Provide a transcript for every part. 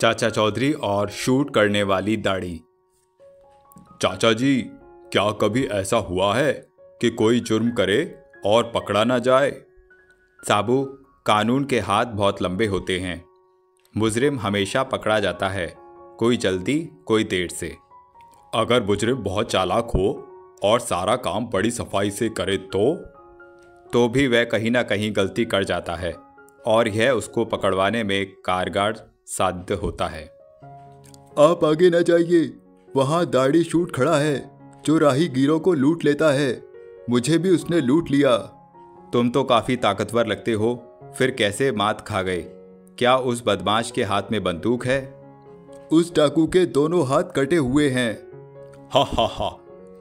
चाचा चौधरी और शूट करने वाली दाढ़ी। चाचा जी, क्या कभी ऐसा हुआ है कि कोई जुर्म करे और पकड़ा ना जाए? साबू, कानून के हाथ बहुत लंबे होते हैं। मुजरिम हमेशा पकड़ा जाता है, कोई जल्दी कोई देर से। अगर मुजरिम बहुत चालाक हो और सारा काम बड़ी सफाई से करे तो भी वह कहीं ना कहीं गलती कर जाता है और यह उसको पकड़वाने में कारगर साध्य होता है। आप आगे न जाइए, वहाँ दाढ़ी शूट खड़ा है जो राहीगीरों को लूट लेता है। मुझे भी उसने लूट लिया। तुम तो काफ़ी ताकतवर लगते हो, फिर कैसे मात खा गए? क्या उस बदमाश के हाथ में बंदूक है? उस डाकू के दोनों हाथ कटे हुए हैं। हा हा हा,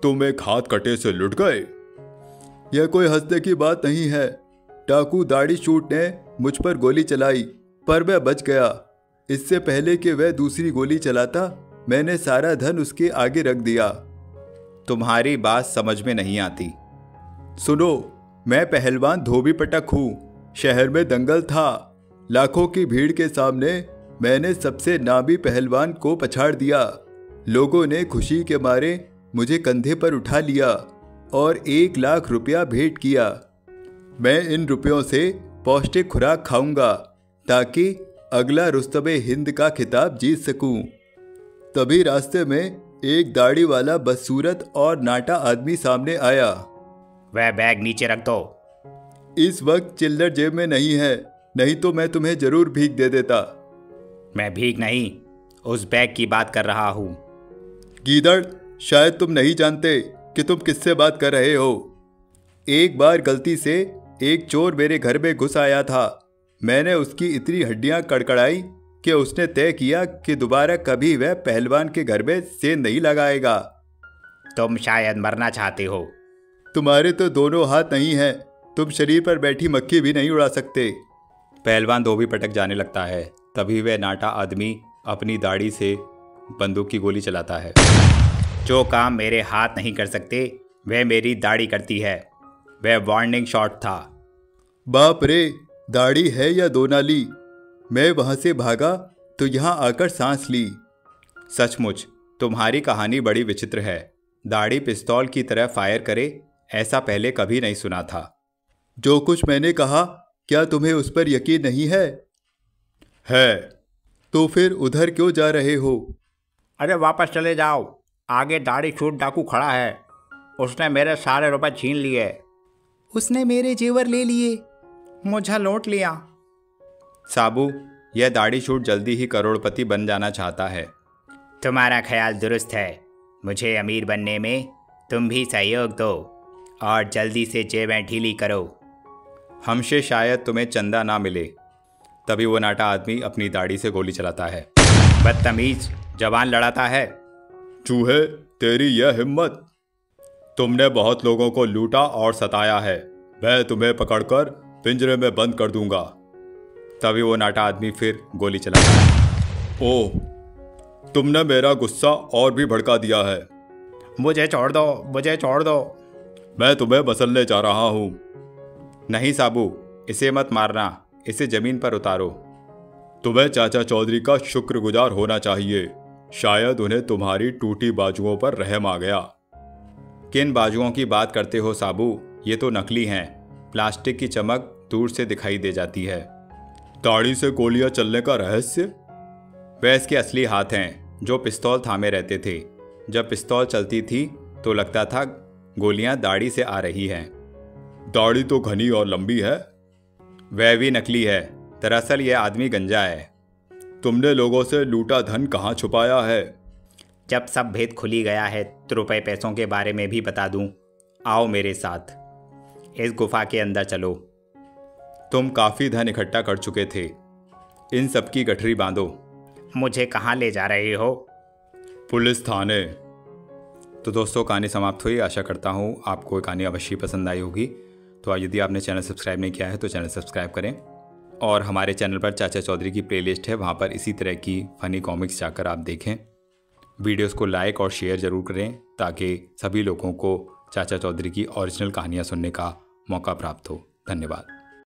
तुम एक हाथ कटे से लुट गए? यह कोई हंसने की बात नहीं है। डाकू दाढ़ी शूट ने मुझ पर गोली चलाई, पर मैं बच गया। इससे पहले कि वह दूसरी गोली चलाता, मैंने सारा धन उसके आगे रख दिया। तुम्हारी बात समझ में नहीं आती। सुनो, मैं पहलवान धोबी पटक हूँ। शहर में दंगल था। लाखों की भीड़ के सामने मैंने सबसे नामी पहलवान को पछाड़ दिया। लोगों ने खुशी के मारे मुझे कंधे पर उठा लिया और 1 लाख रुपया भेंट किया। मैं इन रुपयों से पौष्टिक खुराक खाऊंगा ताकि अगला रुस्तमे हिंद का खिताब जीत सकूं। तभी रास्ते में एक दाढ़ी वाला बदसूरत और नाटा आदमी सामने आया। वह बैग नीचे रख दो। इस वक्त चिल्लर जेब में नहीं है, नहीं तो मैं तुम्हें जरूर भीख दे देता। मैं भीख नहीं, उस बैग की बात कर रहा हूँ। गीदड़, शायद तुम नहीं जानते कि तुम किससे बात कर रहे हो। एक बार गलती से एक चोर मेरे घर में घुस आया था। मैंने उसकी इतनी हड्डियां कड़कड़ाई कि उसने तय किया कि दोबारा कभी वह पहलवान के घर में सेंध नहीं लगाएगा। तुम शायद मरना चाहते हो। तुम्हारे तो दोनों हाथ नहीं हैं, तुम शरीर पर बैठी मक्खी भी नहीं उड़ा सकते। पहलवान धोबी पटक जाने लगता है। तभी वह नाटा आदमी अपनी दाढ़ी से बंदूक की गोली चलाता है। जो काम मेरे हाथ नहीं कर सकते वह मेरी दाढ़ी करती है। वह वार्निंग शॉट था। बाप रे, दाढ़ी है या दो नाली। मैं वहां से भागा तो यहाँ आकर सांस ली। सचमुच तुम्हारी कहानी बड़ी विचित्र है। दाढ़ी पिस्तौल की तरह फायर करे, ऐसा पहले कभी नहीं सुना था। जो कुछ मैंने कहा, क्या तुम्हें उस पर यकीन नहीं है? तो फिर उधर क्यों जा रहे हो? अरे वापस चले जाओ, आगे दाढ़ी शूट डाकू खड़ा है। उसने मेरे सारे रुपए छीन लिए। उसने मेरे जेवर ले लिए, मुझे लौट लिया। साबू, यह दाढ़ी शूट जल्दी ही करोड़पति बन जाना चाहता है। तुम्हारा ख्याल दुरुस्त है। मुझे अमीर बनने में तुम भी सहयोग दो और जल्दी से जेबें ढीली करो। हमसे शायद तुम्हें चंदा ना मिले। तभी वो नाटा आदमी अपनी दाढ़ी से गोली चलाता है। बदतमीज, जवान लड़ाता है। चूहे, तेरी यह हिम्मत! तुमने बहुत लोगों को लूटा और सताया है। मैं तुम्हें पकड़कर पिंजरे में बंद कर दूंगा। तभी वो नाटा आदमी फिर गोली चलाता है। ओह, तुमने मेरा गुस्सा और भी भड़का दिया है। मुझे छोड़ दो, मुझे छोड़ दो। मैं तुम्हें मसलने जा रहा हूँ। नहीं साबू, इसे मत मारना, इसे जमीन पर उतारो। तुम्हें चाचा चौधरी का शुक्रगुजार होना चाहिए। शायद उन्हें तुम्हारी टूटी बाजुओं पर रहम आ गया। किन बाजुओं की बात करते हो साबू? ये तो नकली हैं। प्लास्टिक की चमक दूर से दिखाई दे जाती है। दाढ़ी से गोलियां चलने का रहस्य? वह इसके असली हाथ हैं जो पिस्तौल थामे रहते थे। जब पिस्तौल चलती थी तो लगता था गोलियां दाढ़ी से आ रही हैं। दाढ़ी तो घनी और लंबी है। वह भी नकली है। दरअसल यह आदमी गंजा है। तुमने लोगों से लूटा धन कहाँ छुपाया है? जब सब भेद खुली गया है तो रुपए पैसों के बारे में भी बता दूं। आओ मेरे साथ, इस गुफा के अंदर चलो। तुम काफ़ी धन इकट्ठा कर चुके थे। इन सब की गठरी बांधो। मुझे कहाँ ले जा रहे हो? पुलिस थाने। तो दोस्तों, कहानी समाप्त हुई। आशा करता हूँ आपको कहानी अवश्य पसंद आई होगी। तो यदि आपने चैनल सब्सक्राइब नहीं किया है तो चैनल सब्सक्राइब करें। और हमारे चैनल पर चाचा चौधरी की प्लेलिस्ट है, वहाँ पर इसी तरह की फ़नी कॉमिक्स जाकर आप देखें। वीडियोस को लाइक और शेयर ज़रूर करें ताकि सभी लोगों को चाचा चौधरी की ओरिजिनल कहानियाँ सुनने का मौका प्राप्त हो। धन्यवाद।